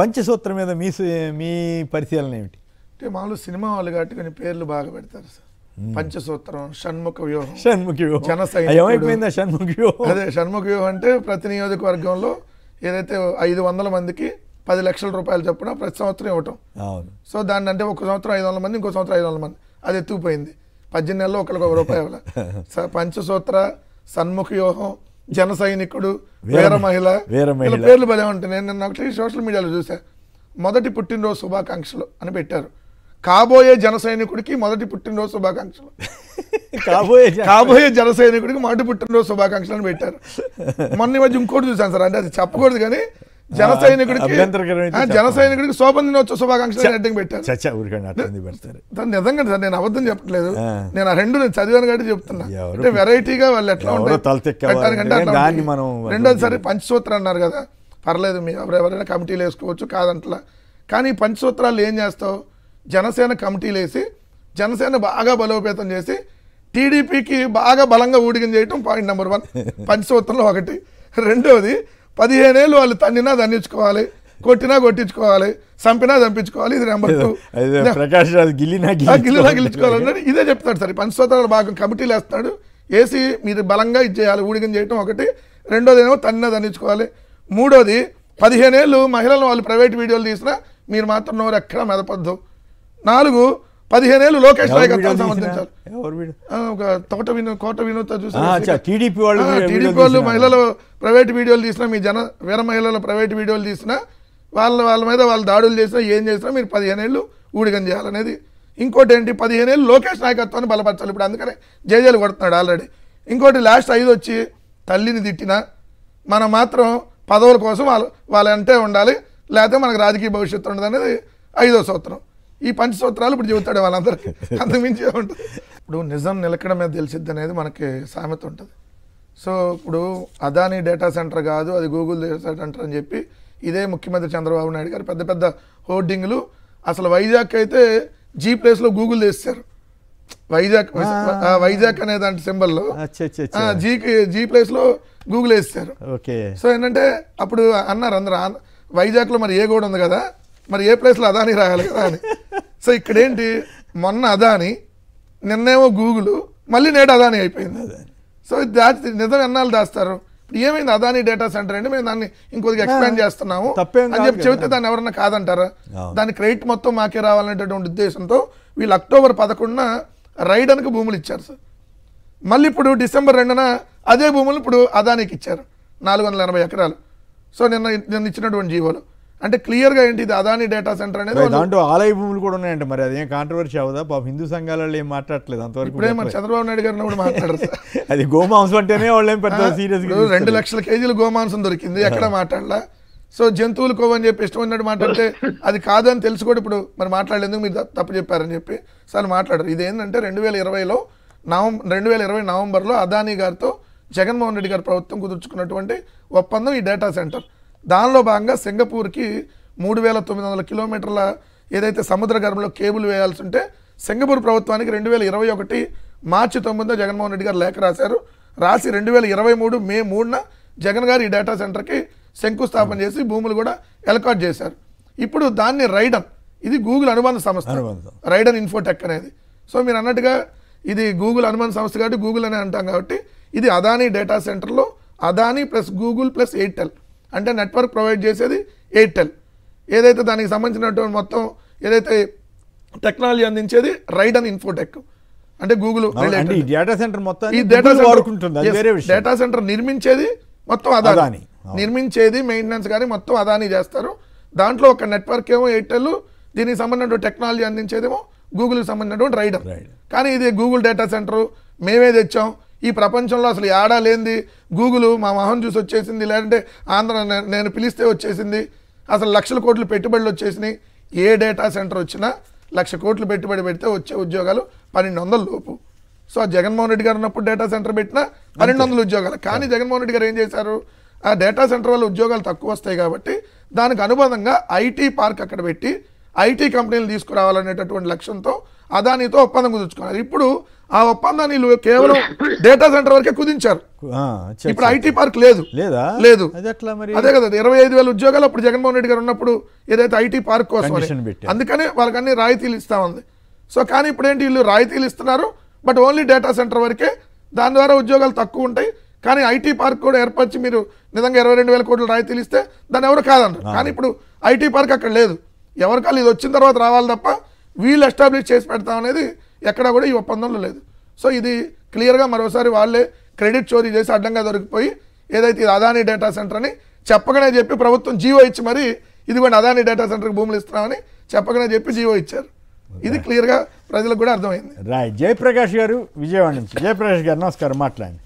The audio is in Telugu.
పంచసూత్రం మీద మీ పరిశీలన ఏమిటి? అంటే మామూలు సినిమా వాళ్ళు కాబట్టి కొన్ని పేర్లు బాగా పెడతారు సార్. పంచసూత్రం, షణ్ముఖ వ్యూహం, ఏమైపోయిందా షణ్ముఖ వ్యూహం? అదే షణ్ముఖ వ్యూహం అంటే ప్రతి నియోజకవర్గంలో ఏదైతే 500 మందికి 10 లక్షల రూపాయలు చొప్పున ప్రతి సంవత్సరం ఇవ్వటం. సో దాన్ని అంటే ఒక సంవత్సరం 500 మంది, ఇంకో సంవత్సరం 500 మంది, అది ఎత్తుకుపోయింది. 18 నెలల్లో ఒకరికి ₹1 ఇవ్వాలి. పంచసూత్ర, షణ్ముఖ వ్యూహం, జన సైనికుడు, వీర మహిళ, ఇలా పేర్లు భలే ఉంటాయి. నేను నిన్న ఒకటి సోషల్ మీడియాలో చూసా, మొదటి పుట్టినరోజు శుభాకాంక్షలు అని పెట్టారు. కాబోయే జన సైనికుడికి మొదటి పుట్టినరోజు శుభాకాంక్షలు, కాబోయే జన సైనికుడికి మొదటి పుట్టినరోజు శుభాకాంక్షలు అని పెట్టారు. మొన్న మధ్య ఇంకోటి చూసాను సార్, అంటే అది చెప్పకూడదు కానీ జన సైనికుడికి శోభన దినోత్సవ శుభాకాంక్షలు హెడ్డింగ్ పెట్టారు. నిజంగా సార్ నేను అబద్ధం చెప్పట్లేదు, నేను ఆ రెండు నేను చదివాను కాబట్టి చెప్తున్నా. అంటే వెరైటీగా వాళ్ళు ఎట్లా ఉంటాయి. రెండోది సరే పంచసూత్రం అన్నారు కదా, పర్లేదు మీ ఎవరైనా కమిటీలు వేసుకోవచ్చు కాదంటలా. కానీ పంచసూత్రాలు ఏం చేస్తావు, జనసేన కమిటీలు వేసి జనసేన బాగా బలోపేతం చేసి టీడీపీకి బాగా బలంగా ఊడిగం చేయటం పాయింట్ నెంబర్ 1 పంచసూత్రంలో ఒకటి. రెండోది 15 ఏళ్ళు వాళ్ళు తన్నినా దండించుకోవాలి, కొట్టినా కొట్టించుకోవాలి, చంపినా చంపించుకోవాలి, ఇది నెంబర్ 2. గిల్లినా గెలుచుకోవాలన్నది ఇదే చెప్తాడు సార్. పంచసూత్రాలు బాగా కమిటీలు వేస్తాడు, వేసి మీరు బలంగా ఇది చేయాలి, ఊడిగం చేయటం ఒకటి. రెండోది ఏమో తన్నినా దండించుకోవాలి. మూడోది 15 ఏళ్ళు మహిళలను వాళ్ళు ప్రైవేట్ వీడియోలు తీసినా మీరు మాత్రం నోరు ఎక్కడా మెదపద్దు. 4 15 ఏళ్ళు లోకేష్ నాయకత్వాన్ని సమర్థించాలి. కోట వినోద్ చూసారు, టీడీపీ వాళ్ళు మహిళలు ప్రైవేట్ వీడియోలు తీసినా, మీ వీర మహిళల ప్రైవేట్ వీడియోలు తీసినా, వాళ్ళ మీద వాళ్ళు దాడులు చేసినా, ఏం చేసినా మీరు 15 ఏళ్ళు ఊడిగం చేయాలనేది. ఇంకోటి ఏంటి, 15 ఏళ్ళు లోకేష్ నాయకత్వాన్ని బలపరచాలి. ఇప్పుడు అందుకనే జేజేలు కొడుతున్నాడు ఆల్రెడీ. ఇంకోటి లాస్ట్ 5 వచ్చి తల్లిని తిట్టినా మనం మాత్రం పదవుల కోసం వాళ్ళంటే ఉండాలి, లేకపోతే మనకు రాజకీయ భవిష్యత్తు ఉండదు అనేది 5వ సూత్రం. ఈ పంచసూత్రాలు ఇప్పుడు చెబుతాడు వాళ్ళందరికీ, అంతకుమించి ఉంటుంది. ఇప్పుడు నిజం నిలకడ మీద తెలిసిద్ది అనేది మనకి సామెత ఉంటుంది. సో ఇప్పుడు అదానీ డేటా సెంటర్ కాదు, అది గూగుల్ డేటా సెంటర్ అని చెప్పి ఇదే ముఖ్యమంత్రి చంద్రబాబు నాయుడు గారు పెద్ద పెద్ద హోర్డింగ్లు. అసలు వైజాగ్ అయితే జీ ప్లేస్లో గూగుల్ వేస్తారు. వైజాగ్ అనే దాంట్ సింబల్లో జీ ప్లేస్లో గూగుల్ వేస్తారు. సో ఏంటంటే అప్పుడు అన్నారు అందరూ, వైజాగ్లో మరి ఏ గోడ ఉంది కదా, మరి ఏ ప్లేస్లో అదానీ రాయాలి కదా అని. సో ఇక్కడేంటి, మొన్న అదానీ, నిన్నేమో గూగుల్, మళ్ళీ నేడు అదానీ అయిపోయింది. సో నిజం ఎన్నాళ్ళు దాస్తారు. ఇప్పుడు ఏమైంది, అదానీ డేటా సెంటర్ అండి, మేము దాన్ని ఇంకొద్దిగా ఎక్స్పాండ్ చేస్తున్నాము అని చెప్పి చెబితే దాన్ని ఎవరన్నా కాదంటారా? దాని క్రెడిట్ మొత్తం మాకే రావాలనేటటువంటి ఉద్దేశంతో వీళ్ళు అక్టోబర్ 11న రైడన్కి భూములు ఇచ్చారు సార్. మళ్ళీ ఇప్పుడు డిసెంబర్ 2న అదే భూములు ఇప్పుడు అదానీకి ఇచ్చారు, 480 ఎకరాలు. సో నిన్న ఇచ్చినటువంటి జీవోలు అంటే క్లియర్గా ఏంటి, ఇది అదానీ డేటా సెంటర్ అనేది. దాంట్లో ఆలయ భూములు కూడా ఉన్నాయంటే మరి అదేం కాంట్రవర్సీ అవుదా? పాపం హిందూ సంఘాలలో ఏం మాట్లాడలేదు అంతవరకు. ఇప్పుడే మన చంద్రబాబు నాయుడు గారిని కూడా మాట్లాడారు సార్. అది గోమాంసం అంటేనే వాళ్ళు ఏం పెద్ద సీరియస్. 2 లక్షల కేజీలు గోమాంసం దొరికింది, ఎక్కడ మాట్లాడలా. సో జంతువులు కోవని చెప్పి ఇష్టం ఉన్నట్టు మాట్లాడితే అది కాదని తెలుసు కూడా ఇప్పుడు మరి మాట్లాడేందుకు మీరు తప్పు చెప్పారని చెప్పి సార్ మాట్లాడారు. ఇదేంటంటే 2020 నవంబర్లో అదానీ గారితో జగన్మోహన్ రెడ్డి గారి ప్రభుత్వం కుదుర్చుకున్నటువంటి ఒప్పందం ఈ డేటా సెంటర్. దానిలో భాగంగా సింగపూర్కి 3900 కిలోమీటర్ల ఏదైతే సముద్ర గర్భంలో కేబుల్ వేయాల్సి ఉంటే సింగపూర్ ప్రభుత్వానికి 2021 మార్చి 9న జగన్మోహన్ రెడ్డి గారు లేఖ రాశారు. రాసి 2023 మే 3న జగన్ గారు ఈ డేటా సెంటర్కి శంకుస్థాపన చేసి భూములు కూడా ఎలకాట్ చేశారు. ఇప్పుడు దాన్ని రైడన్, ఇది గూగుల్ అనుబంధ సంస్థ, రైడన్ ఇన్ఫోటెక్ అనేది. సో మీరు అన్నట్టుగా ఇది గూగుల్ అనుబంధ సంస్థ కాబట్టి గూగుల్ అనే అంటాం కాబట్టి ఇది అదానీ డేటా సెంటర్లో Adani plus Google plus Airtel, అంటే నెట్వర్క్ ప్రొవైడ్ చేసేది ఎయిర్టెల్, ఏదైతే దానికి సంబంధించినటువంటి మొత్తం ఏదైతే టెక్నాలజీ అందించేది రైడన్ ఇన్ఫోటెక్, అంటే గూగుల్. ఈ డేటా సెంటర్ డేటా సెంటర్ నిర్మించేది మొత్తం అదానీ, నిర్మించేది మెయింటెనెన్స్ కానీ మొత్తం అదానీ చేస్తారు. దాంట్లో ఒక నెట్వర్క్ ఏమో ఎయిర్టెల్, దీనికి సంబంధించినటువంటి టెక్నాలజీ అందించేదేమో గూగుల్కి సంబంధించినటువంటి రైడన్. కానీ ఇది గూగుల్ డేటా సెంటరు మేమే తెచ్చాం, ఈ ప్రపంచంలో అసలు ఏడా లేనిది గూగుల్ మా మొహం చూసి వచ్చేసింది, లేదంటే ఆంధ్ర నేను పిలిస్తే వచ్చేసింది, అసలు లక్షల కోట్లు పెట్టుబడులు వచ్చేసినాయి. ఏ డేటా సెంటర్ వచ్చినా 1,00,000 కోట్లు పెట్టుబడి పెడితే వచ్చే ఉద్యోగాలు 1200 లోపు. సో ఆ జగన్మోహన్ రెడ్డి గారు ఉన్నప్పుడు డేటా సెంటర్ పెట్టినా 1200 ఉద్యోగాలు. కానీ జగన్మోహన్ రెడ్డి గారు ఏం చేశారు, ఆ డేటా సెంటర్ వల్ల ఉద్యోగాలు తక్కువ వస్తాయి కాబట్టి దానికి అనుబంధంగా ఐటీ పార్క్ అక్కడ పెట్టి ఐటీ కంపెనీలు తీసుకురావాలనేటటువంటి లక్ష్యంతో అదానీతో ఒప్పందం కుదుర్చుకున్నారు. ఇప్పుడు ఆ ఒప్పందాన్ని వీళ్ళు కేవలం డేటా సెంటర్ వరకే కుదించారు. ఇప్పుడు ఐటీ పార్క్ లేదు లేదు అదే కదా 25,000 ఉద్యోగాలు అప్పుడు జగన్మోహన్ రెడ్డి గారు ఉన్నప్పుడు ఏదైతే ఐటీ పార్క్ కోసం అందుకనే వాళ్ళకి అన్ని రాయితీలు ఇస్తా ఉంది. సో కానీ ఇప్పుడు ఏంటి వీళ్ళు రాయితీలు ఇస్తున్నారు బట్ ఓన్లీ డేటా సెంటర్ వరకే, దాని ద్వారా ఉద్యోగాలు తక్కువ ఉంటాయి. కానీ ఐటీ పార్క్ కూడా ఏర్పరిచి మీరు నిజంగా 22,000 కోట్లు రాయితీలు ఇస్తే దాన్ని ఎవరు కాదన్నారు. కానీ ఇప్పుడు ఐటీ పార్క్ అక్కడ లేదు, ఎవరికాలు ఇది వచ్చిన తర్వాత రావాలి తప్ప వీళ్ళు ఎస్టాబ్లిష్ చేసి పెడతాం అనేది ఎక్కడా కూడా ఈ ఒప్పందంలో లేదు. సో ఇది క్లియర్గా మరోసారి వాళ్ళే క్రెడిట్ చోరీ చేసి అడ్డంగా దొరికిపోయి ఏదైతే ఇది అదానీ డేటా సెంటర్ అని చెప్పగానే చెప్పి ప్రభుత్వం జీవో ఇచ్చి మరి ఇది కూడా అదానీ డేటా సెంటర్కి భూములు ఇస్తున్నామని చెప్పగానే చెప్పి జీవో ఇచ్చారు. ఇది క్లియర్గా ప్రజలకు కూడా అర్థమైంది. జయప్రకాష్ గారు విజయవాడ నుంచి. జయప్రకాష్ గారు నమస్కారం, మాట్లాడండి.